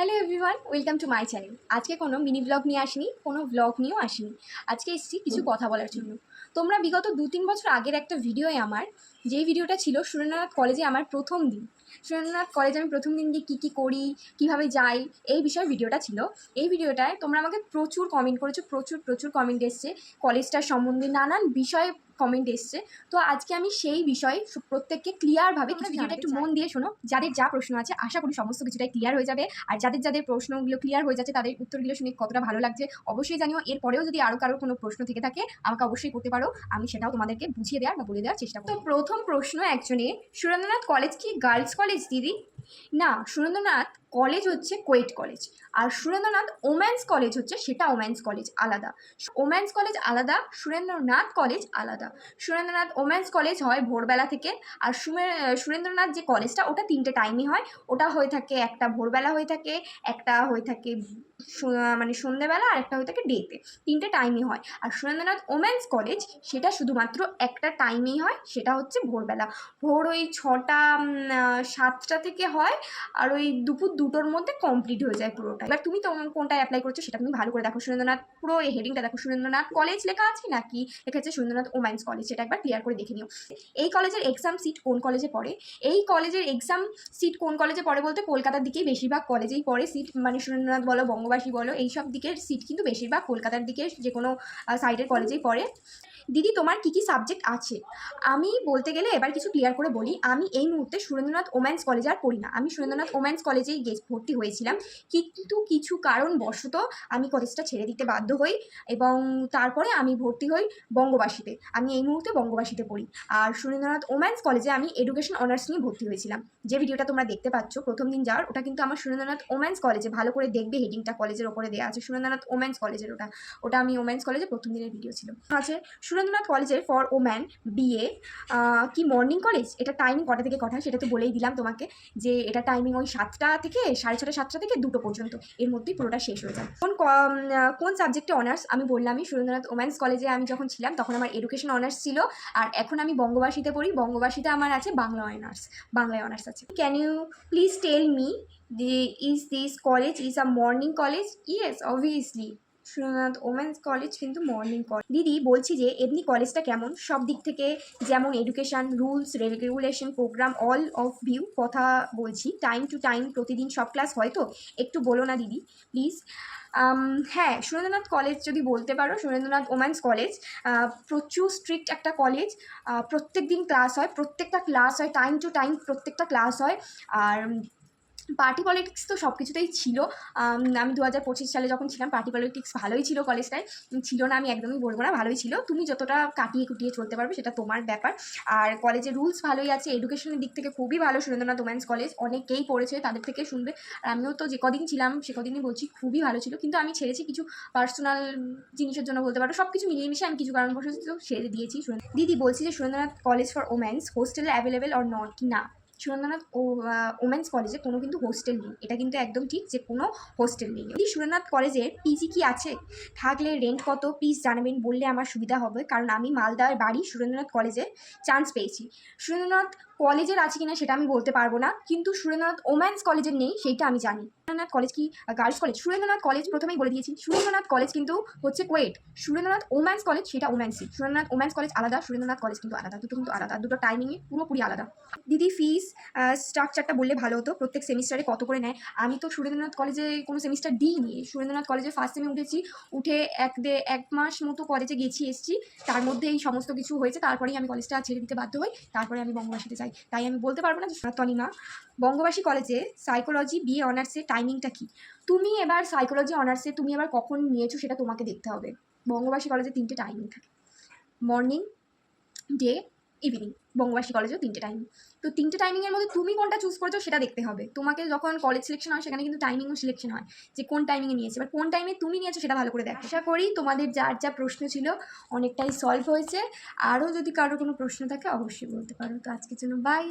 Hello everyone, welcome to my channel. আজকে কোনো mini blog নিয়ে আসিনি, কোনো ব্লগ নিয়েও আসিনি। আজকে এসেছি কিছু কথা বলার জন্য। তোমরা বিগত 2-3 বছর আগের একটা ভিডিওয়ে আমার, যেই ভিডিওটা ছিল সুরেন্দ্রনাথ কলেজে আমার প্রথম দিন, সুরেন্দ্রনাথ কলেজে আমি প্রথম দিন গিয়ে কী করি, কীভাবে যাই, এই বিষয়ে ভিডিওটা ছিল। এই ভিডিওটায় তোমরা আমাকে প্রচুর কমেন্ট করেছো, প্রচুর কমেন্ট এসছে কলেজটার সম্বন্ধে, নানান বিষয়ে কমেন্ট এসছে। তো আজকে আমি সেই বিষয়ে প্রত্যেককে ক্লিয়ারভাবে কিছু ভিডিওটা একটু মন দিয়ে শোনো। যাদের যা প্রশ্ন আছে আশা করি সমস্ত কিছুটাই ক্লিয়ার হয়ে যাবে। আর যাদের প্রশ্নগুলো ক্লিয়ার হয়ে যাচ্ছে তাদের উত্তরগুলো শুনে কতটা ভালো লাগছে অবশ্যই জানিও। এরপরেও যদি আরও কারোর কোনো প্রশ্ন থেকে থাকে আমাকে অবশ্যই করতে পারো, আমি সেটাও তোমাদেরকে বুঝিয়ে দেওয়ার বা বলে দেওয়ার চেষ্টা করব। তো প্রথম প্রশ্ন একজনের, সুরেন্দ্রনাথ কলেজ কি গার্লস কলেজ দিদি? না, সুরেন্দ্রনাথ কলেজ হচ্ছে কোয়েট কলেজ, আর সুরেন্দ্রনাথ ওমেন্স কলেজ হচ্ছে সেটা ওমেন্স কলেজ আলাদা। ওমেন্স কলেজ আলাদা, সুরেন্দ্রনাথ কলেজ আলাদা। সুরেন্দ্রনাথ ওমেন্স কলেজ হয় ভোরবেলা থেকে, আর সুরেন্দ্রনাথ যে কলেজটা ওটা 3টে টাইমই হয়। ওটা হয়ে থাকে, একটা ভোরবেলা হয়ে থাকে, একটা হয়ে থাকে মানে সন্ধ্যেবেলা, আর একটা হয়ে থাকে ডেতে। 3টে টাইমই হয়। আর সুরেন্দ্রনাথ ওমেন্স কলেজ সেটা শুধুমাত্র একটা টাইমেই হয়, সেটা হচ্ছে ভোরবেলা। ভোর ওই 6টা 7টা থেকে হয়, আর ওই দুপুর 2টোর মধ্যে কমপ্লিট হয়ে যায় পুরোটা। এবার তুমি তো কোনটায় অ্যাপ্লাই করছো সেটা তুমি ভালো করে দেখো। সুরেন্দ্রনাথ পুরো এই হেডিংটা দেখো, সুরেন্দ্রনাথ কলেজ লেখা আছে নাকি লেখা আছে সুরেন্দ্রনাথ ওমেন্স কলেজ, সেটা একবার ক্লিয়ার করে দেখে নিও। এই কলেজের এক্সাম সিট কোন কলেজে পড়ে? এই কলেজের এক্সাম সিট কোন কলেজে পড়ে বলতে কলকাতার দিকেই বেশিরভাগ কলেজেই পড়ে সিট, মানে সুরেন্দ্রনাথ বলো, বঙ্গবাসী বলো, এইসব দিকের সিট কিন্তু বেশিরভাগ কলকাতার দিকে যে কোনো সাইডের কলেজেই পড়ে। দিদি তোমার কী কী সাবজেক্ট আছে? আমি বলতে গেলে এবার কিছু ক্লিয়ার করে বলি, আমি এই মুহূর্তে সুরেন্দ্রনাথ ওমেন্স কলেজে আর পড়ি না। আমি সুরেন্দ্রনাথ ওমেন্স কলেজেই ভর্তি হয়েছিলাম, কিন্তু কিছু কারণবশত আমি কলেজটা ছেড়ে দিতে বাধ্য হই, এবং তারপরে আমি ভর্তি হই বঙ্গবাসীতে। আমি এই মুহূর্তে বঙ্গবাসীতে পড়ি। আর সুরেন্দ্রনাথ ওমেন্স কলেজে আমি এডুকেশন অনার্স নিয়ে ভর্তি হয়েছিলাম। যে ভিডিওটা তোমরা দেখতে পাচ্ছ প্রথম দিন যাওয়ার, ওটা কিন্তু আমার সুরেন্দ্রনাথ ওমেন্স কলেজে, ভালো করে দেখবে হেডিংটা কলেজের ওপরে দেওয়া আছে, সুরেন্দ্রনাথ ওমেন্স কলেজের। ওটা আমি ওমেন্স কলেজে প্রথম দিনের ভিডিও ছিল। আছে সুরেন্দ্রনাথ কলেজের ফর ওম্যান বিএ কি মর্নিং কলেজ? এটা টাইমিং কটা থেকে কটা সেটা তো বলেই দিলাম তোমাকে, যে এটা টাইমিং ওই 7টা থেকে 6:30 7টা থেকে 2টো পর্যন্ত, এর মধ্যেই পুরোটা শেষ হয়ে যায়। কোন সাবজেক্টে অনার্স? আমি বললামই সুরেন্দ্রনাথ ওমেন্স কলেজে আমি যখন ছিলাম তখন আমার এডুকেশন অনার্স ছিল, আর এখন আমি বঙ্গবাসীতে পড়ি। বঙ্গবাসীতে আমার আছে বাংলায় অনার্স আছে। Can you please tell me is this college is a morning college? Yes, obviously Surendranath women's college কিন্তু মর্নিং কলেজ। দিদি বলছি যে এমনি কলেজটা কেমন সব দিক থেকে, যেমন education, rules regulation, programme, all of view কথা বলছি, টাইম টু টাইম প্রতিদিন সব ক্লাস হয় তো? একটু বলো না দিদি প্লিজ। হ্যাঁ, সুরেন্দ্রনাথ কলেজ যদি বলতে পারো, সুরেন্দ্রনাথ ওমেন্স কলেজ প্রচুর স্ট্রিক্ট একটা কলেজ। প্রত্যেক দিন ক্লাস হয়, প্রত্যেকটা ক্লাস হয় টাইম টু টাইম, প্রত্যেকটা ক্লাস হয়। আর পার্টি পলিটিক্স তো সব কিছুতেই ছিল। আমি 2025 সালে যখন ছিলাম পার্টি পলিটিক্স ভালোই ছিল কলেজটায়, ছিল না আমি একদমই বলবো না, ভালোই ছিল। তুমি যতটা কাটিয়ে কুটিয়ে চলতে পারবে সেটা তোমার ব্যাপার। আর কলেজের রুলস ভালোই আছে, এডুকেশনের দিক থেকে খুবই ভালো সুরেন্দ্রনাথ ওমেন্স কলেজ। অনেকেই পড়েছে, তাদের থেকে শুনবে। আর আমিও তো যে কদিন ছিলাম সে কদিনই বলছি, খুবই ভালো ছিল। কিন্তু আমি ছেড়েছি কিছু পার্সোনাল জিনিসের জন্য বলতে পারো, সব কিছু মিলিয়ে মিশিয়ে আমি কিছু কারণবশত ছেড়ে দিয়েছি। দিদি বলছি যে Surendranath college for women's hostel available or not? কি না, সুরেন্দ্রনাথ ওমেন্স কলেজে কোনো কিন্তু হোস্টেল নেই, এটা কিন্তু একদম ঠিক যে কোনো হোস্টেল নেই। যদি সুরেন্দ্রনাথ কলেজের পিজি কি আছে? থাকলে রেন্ট কত প্লিজ জানাবেন, বললে আমার সুবিধা হবে, কারণ আমি মালদার বাড়ি, সুরেন্দ্রনাথ কলেজে চান্স পেয়েছি। সুরেন্দ্রনাথ কলেজের আছে কিনা সেটা আমি বলতে পারবো না, কিন্তু সুরেন্দ্রনাথ ওমেন্স কলেজের নেই সেইটা আমি জানি। সুরেন্দ্রনাথ কলেজ কি গার্লস কলেজ? সুরেন্দ্রনাথ কলেজ প্রথমেই বলে দিয়েছি, সুরেন্দ্রনাথ কলেজ কিন্তু হচ্ছে কোয়েট। সুরেন্দ্রনাথ ওমেন্স কলেজ সেটা ওমেন্সি। সুরেন্দ্রনাথ ওমেন্স কলেজ আলাদা, সুরেন্দ্রনাথ কলেজ কিন্তু আলাদা, দুটো কিন্তু আলাদা, দুটো টাইমিংয়ে পুরোপুরি আলাদা। দিদি ফিস স্ট্রাকচারটা বললে ভালো হতো, প্রত্যেক সেমিস্টারে কত করে নেয়? আমি তো সুরেন্দ্রনাথ কলেজে কোনো সেমিস্টার দিইনি। সুরেন্দ্রনাথ কলেজে ফার্স্ট সেমে উঠেছি, উঠে এক মাস মতো কলেজে গেছি এসেছি, তার মধ্যে এই সমস্ত কিছু হয়েছে, তারপরেই আমি কলেজটা ছেড়ে দিতে বাধ্য হই, তারপরে আমি বঙ্গবাসীতে যাই। তাই আমি বলতে পারবো না যে তনিমা। বঙ্গবাসী কলেজে সাইকোলজি বিএ অনার্সের টাইমিংটা কী? তুমি এবার সাইকোলজি অনার্সে তুমি এবার কখন নিয়েছো সেটা তোমাকে দেখতে হবে। বঙ্গবাসী কলেজে 3টে টাইমিং থাকে, মর্নিং, ডে, ইভিনিং। বঙ্গবাসী কলেজেও 3টে টাইমিং। তো 3টে টাইমিংয়ের মধ্যে তুমি কোনটা চুজ করেছো সেটা দেখতে হবে। তোমাকে যখন কলেজ সিলেকশন হয় সেখানে কিন্তু টাইমিংও সিলেকশন হয়, যে কোন টাইমিংয়ে নিয়েছে, এবার কোন টাইমে তুমি নিয়েছো সেটা ভালো করে দেখো। আশা করি তোমাদের যার যা প্রশ্ন ছিল অনেকটাই সলভ হয়েছে। আরও যদি কারোর কোনো প্রশ্ন থাকে অবশ্যই বলতে পারো। তো আজকের জন্য বাই।